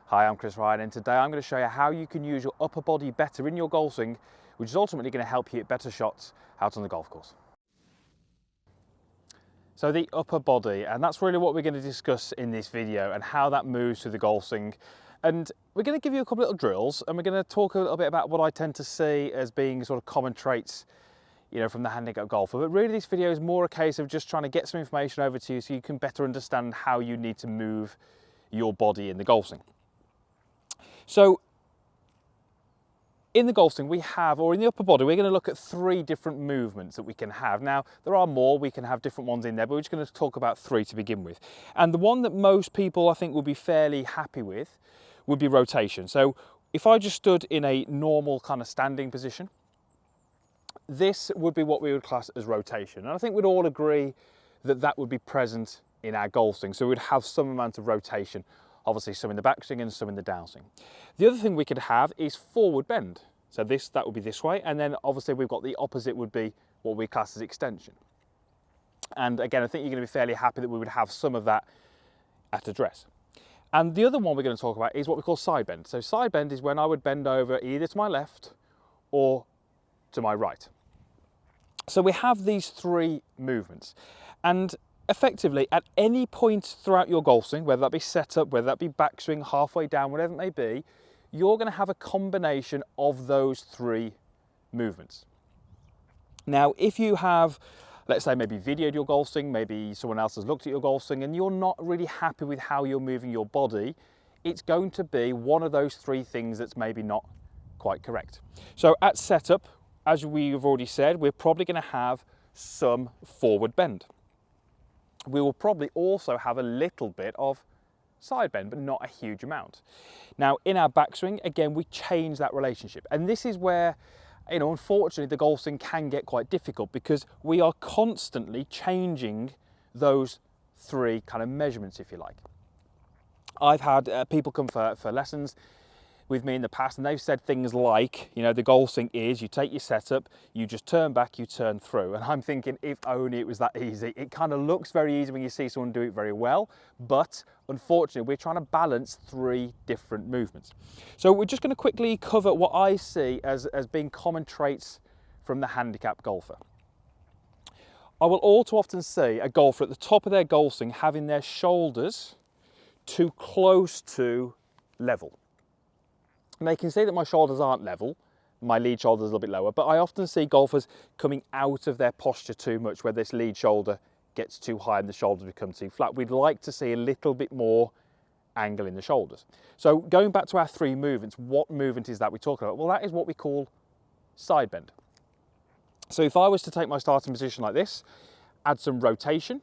Hi, I'm Chris Ryan, and today I'm going to show you how you can use your upper body better in your golf swing, which is ultimately going to help you hit better shots out on the golf course. So the upper body, and that's really what we're going to discuss in this video and how that moves through the golf swing. And we're going to give you a couple of little drills, and we're going to talk a little bit about what I tend to see as being sort of common traits, from the handicap golfer. But really this video is more a case of just trying to get some information over to you so you can better understand how you need to move your body in the golf swing. So in the golf swing we have, or in the upper body, we're going to look at 3 different movements that we can have. Now there are more, we can have different ones in there, but we're just going to talk about 3 to begin with. And the one that most people I think will be fairly happy with would be rotation. So if I just stood in a normal kind of standing position, this would be what we would class as rotation. And I think we'd all agree that that would be present in our golf swing. So we'd have some amount of rotation. Obviously some in the backswing and some in the downswing. The other thing we could have is forward bend. So that would be this way, and then obviously we've got the opposite would be what we class as extension. And again, I think you're going to be fairly happy that we would have some of that at address. And the other one we're going to talk about is what we call side bend. So side bend is when I would bend over either to my left or to my right. So we have these 3 movements, and effectively, at any point throughout your golf swing, whether that be setup, whether that be backswing, halfway down, whatever it may be, you're going to have a combination of those 3 movements. Now, if you have, let's say, maybe videoed your golf swing, maybe someone else has looked at your golf swing, and you're not really happy with how you're moving your body, it's going to be one of those 3 things that's maybe not quite correct. So at setup, as we've already said, we're probably going to have some forward bend. We will probably also have a little bit of side bend, but not a huge amount. Now in our backswing, again, we change that relationship. And this is where, unfortunately the golf swing can get quite difficult, because we are constantly changing those 3 kind of measurements, if you like. I've had people come for lessons with me in the past, and they've said things like, the golf swing is, you take your setup, you just turn back, you turn through. And I'm thinking, if only it was that easy. It kind of looks very easy when you see someone do it very well, but unfortunately we're trying to balance 3 different movements. So we're just going to quickly cover what I see as being common traits from the handicap golfer. I will all too often see a golfer at the top of their golf swing having their shoulders too close to level. And they can see that my shoulders aren't level, my lead shoulder is a little bit lower, but I often see golfers coming out of their posture too much, where this lead shoulder gets too high and the shoulders become too flat. We'd like to see a little bit more angle in the shoulders. So going back to our 3 movements, what movement is that we're talking about? Well, that is what we call side bend. So if I was to take my starting position like this, add some rotation,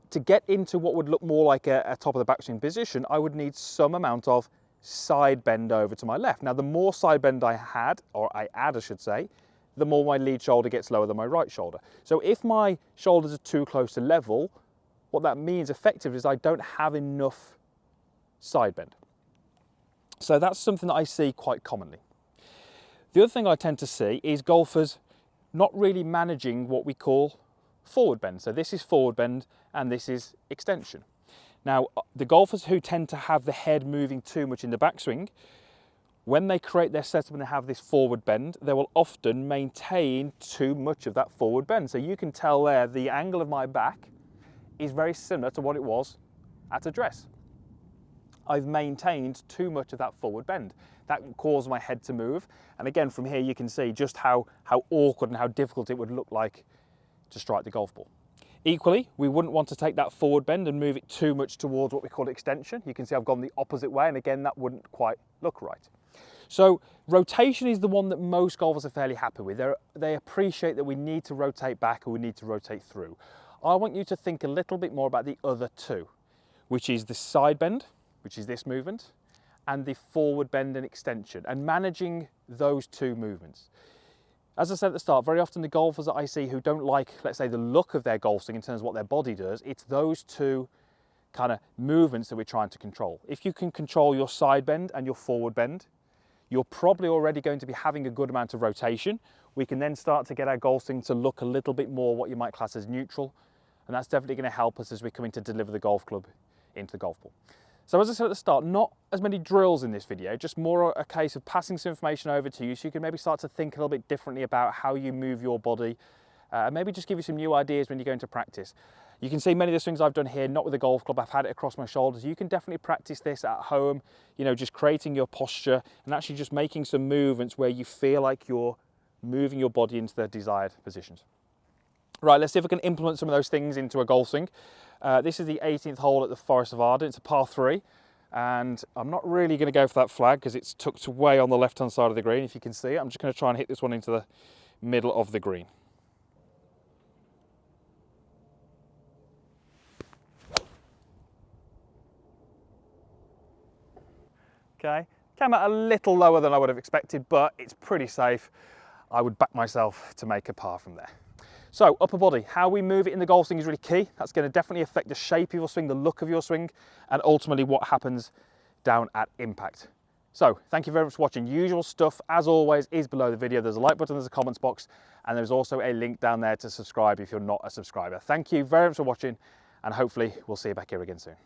to get into what would look more like a top of the backswing position, I would need some amount of side bend over to my left. Now the more side bend I add, I should say, the more my lead shoulder gets lower than my right shoulder. So if my shoulders are too close to level, what that means effectively is I don't have enough side bend. So that's something that I see quite commonly. The other thing I tend to see is golfers not really managing what we call forward bend. So this is forward bend and this is extension. Now, the golfers who tend to have the head moving too much in the backswing, when they create their setup and they have this forward bend, they will often maintain too much of that forward bend. So you can tell there the angle of my back is very similar to what it was at address. I've maintained too much of that forward bend. That caused my head to move. And again, from here you can see just how awkward and how difficult it would look like to strike the golf ball. Equally, we wouldn't want to take that forward bend and move it too much towards what we call extension. You can see I've gone the opposite way, and again, that wouldn't quite look right. So rotation is the one that most golfers are fairly happy with. They appreciate that we need to rotate back or we need to rotate through. I want you to think a little bit more about the other 2, which is the side bend, which is this movement, and the forward bend and extension, and managing those 2 movements. As I said at the start, very often the golfers that I see who don't like, let's say, the look of their golf swing in terms of what their body does, it's those 2 kind of movements that we're trying to control. If you can control your side bend and your forward bend, you're probably already going to be having a good amount of rotation. We can then start to get our golf swing to look a little bit more what you might class as neutral, and that's definitely going to help us as we're coming to deliver the golf club into the golf ball. So as I said at the start, not as many drills in this video, just more a case of passing some information over to you so you can maybe start to think a little bit differently about how you move your body, and maybe just give you some new ideas when you go into practice. You can see many of the swings I've done here, not with a golf club, I've had it across my shoulders. You can definitely practice this at home, you know, just creating your posture and actually just making some movements where you feel like you're moving your body into the desired positions. Right, let's see if I can implement some of those things into a golf swing. This is the 18th hole at the Forest of Arden. It's a par 3, and I'm not really going to go for that flag because it's tucked away on the left-hand side of the green. If you can see it, I'm just going to try and hit this one into the middle of the green. Okay, came out a little lower than I would have expected, but it's pretty safe. I would back myself to make a par from there. So upper body, how we move it in the golf swing is really key. That's going to definitely affect the shape of your swing, the look of your swing, and ultimately what happens down at impact. So thank you very much for watching. Usual stuff, as always, is below the video. There's a like button, there's a comments box, and there's also a link down there to subscribe if you're not a subscriber. Thank you very much for watching, and hopefully we'll see you back here again soon.